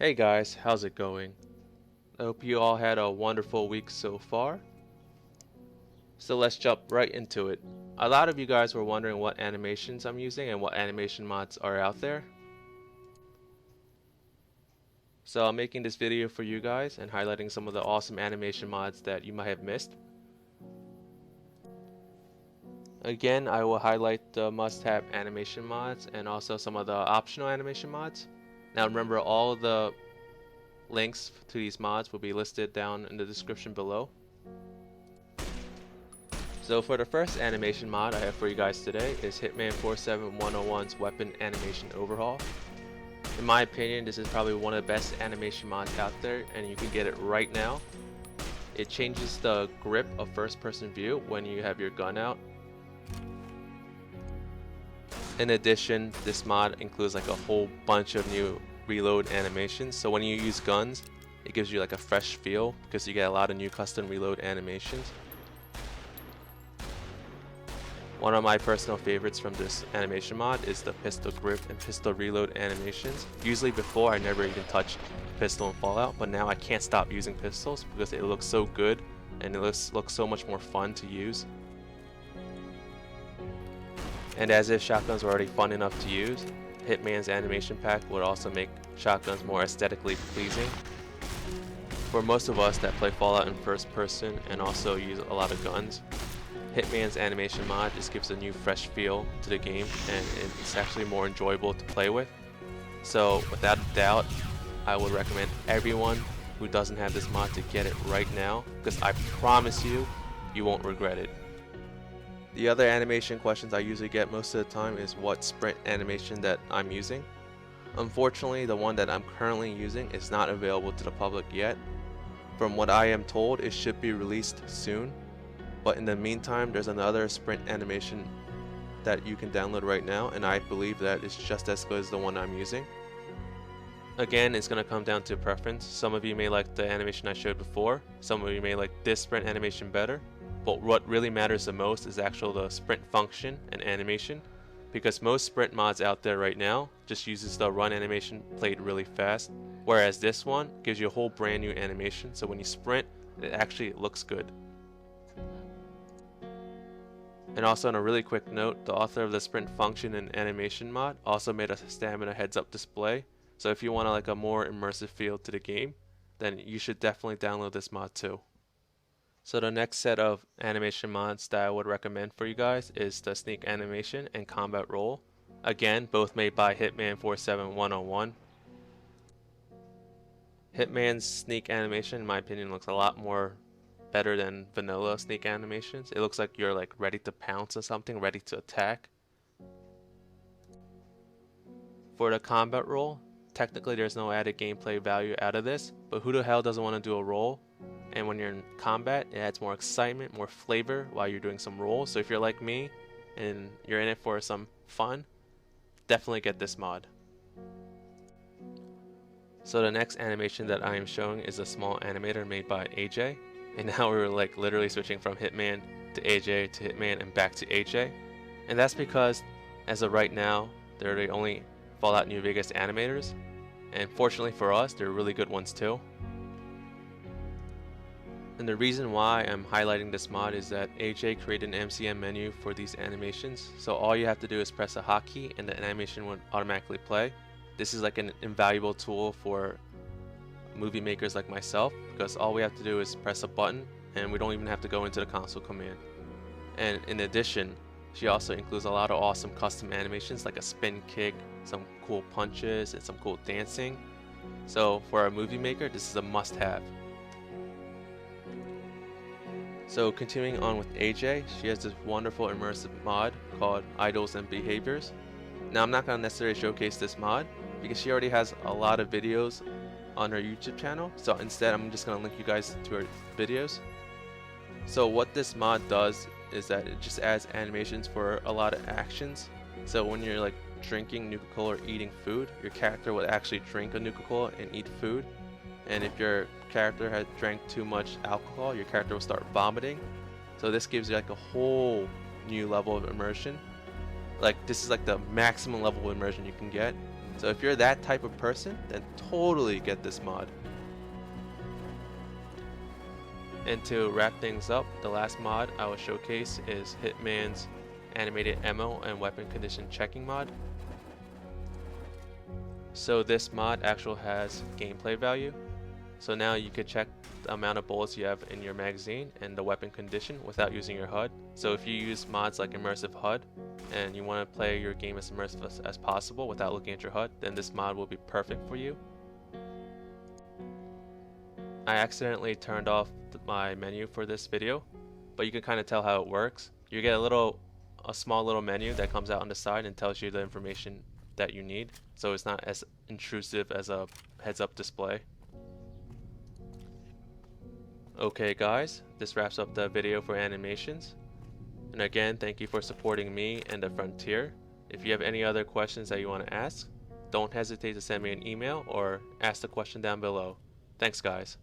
Hey guys, how's it going? I hope you all had a wonderful week so far. So let's jump right into it. A lot of you guys were wondering what animations I'm using and what animation mods are out there. So I'm making this video for you guys and highlighting some of the awesome animation mods that you might have missed. Again, I will highlight the must-have animation mods and also some of the optional animation mods. Now remember, all the links to these mods will be listed down in the description below. So for the first animation mod I have for you guys today is Hitman 47101's weapon animation overhaul. In my opinion, this is probably one of the best animation mods out there, and you can get it right now. It changes the grip of first person view when you have your gun out. In addition, this mod includes like a whole bunch of new reload animations, so when you use guns it gives you like a fresh feel because you get a lot of new custom reload animations. One of my personal favorites from this animation mod is the pistol grip and pistol reload animations. Usually before I never even touched pistol in Fallout, but now I can't stop using pistols because it looks so good and it looks so much more fun to use. And as if shotguns were already fun enough to use, Hitman's animation pack would also make shotguns more aesthetically pleasing. For most of us that play Fallout in first person and also use a lot of guns, Hitman's animation mod just gives a new fresh feel to the game, and it's actually more enjoyable to play with. So without a doubt, I would recommend everyone who doesn't have this mod to get it right now, because I promise you, you won't regret it. The other animation questions I usually get most of the time is what sprint animation that I'm using. Unfortunately, the one that I'm currently using is not available to the public yet. From what I am told, it should be released soon. But in the meantime, there's another sprint animation that you can download right now, and I believe that it's just as good as the one I'm using. Again, it's going to come down to preference. Some of you may like the animation I showed before, some of you may like this sprint animation better, but what really matters the most is actually the sprint function and animation, because most sprint mods out there right now just uses the run animation played really fast, whereas this one gives you a whole brand new animation, so when you sprint, it actually looks good. And also on a really quick note, the author of the sprint function and animation mod also made a stamina heads up display, so if you want like a more immersive feel to the game, then you should definitely download this mod too. So the next set of animation mods that I would recommend for you guys is the sneak animation and combat roll. Again, both made by Hitman 47101. Hitman's sneak animation in my opinion looks a lot more better than vanilla sneak animations. It looks like you're like ready to pounce on something, ready to attack. For the combat roll, technically there's no added gameplay value out of this, but who the hell doesn't want to do a roll? And when you're in combat, it adds more excitement, more flavor while you're doing some rolls. So if you're like me and you're in it for some fun, definitely get this mod. So the next animation that I am showing is a small animator made by AJ. And now we're like literally switching from Hitman to AJ to Hitman and back to AJ. And that's because as of right now, they're the only Fallout New Vegas animators. And fortunately for us, they're really good ones too. And the reason why I'm highlighting this mod is that AJ created an MCM menu for these animations. So all you have to do is press a hotkey and the animation would automatically play. This is like an invaluable tool for movie makers like myself, because all we have to do is press a button and we don't even have to go into the console command. And in addition, she also includes a lot of awesome custom animations like a spin kick, some cool punches, and some cool dancing. So for a movie maker, this is a must-have. So continuing on with AJ, she has this wonderful immersive mod called Idols and Behaviors. Now I'm not going to necessarily showcase this mod because she already has a lot of videos on her YouTube channel, so instead I'm just going to link you guys to her videos. So what this mod does is that it just adds animations for a lot of actions. So when you're like drinking Nuka-Cola or eating food, your character will actually drink a Nuka-Cola and eat food. And if your character had drank too much alcohol, your character will start vomiting. So this gives you like a whole new level of immersion. Like this is like the maximum level of immersion you can get. So if you're that type of person, then totally get this mod. And to wrap things up, the last mod I will showcase is Hitman's animated ammo and weapon condition checking mod. So this mod actually has gameplay value. So now you can check the amount of bullets you have in your magazine and the weapon condition without using your HUD. So if you use mods like Immersive HUD and you want to play your game as immersive as possible without looking at your HUD, then this mod will be perfect for you. I accidentally turned off my menu for this video, but you can kind of tell how it works. You get a small little menu that comes out on the side and tells you the information that you need, so it's not as intrusive as a heads-up display. Okay guys, this wraps up the video for animations. And again, thank you for supporting me and the Frontier. If you have any other questions that you want to ask, don't hesitate to send me an email or ask the question down below. Thanks guys.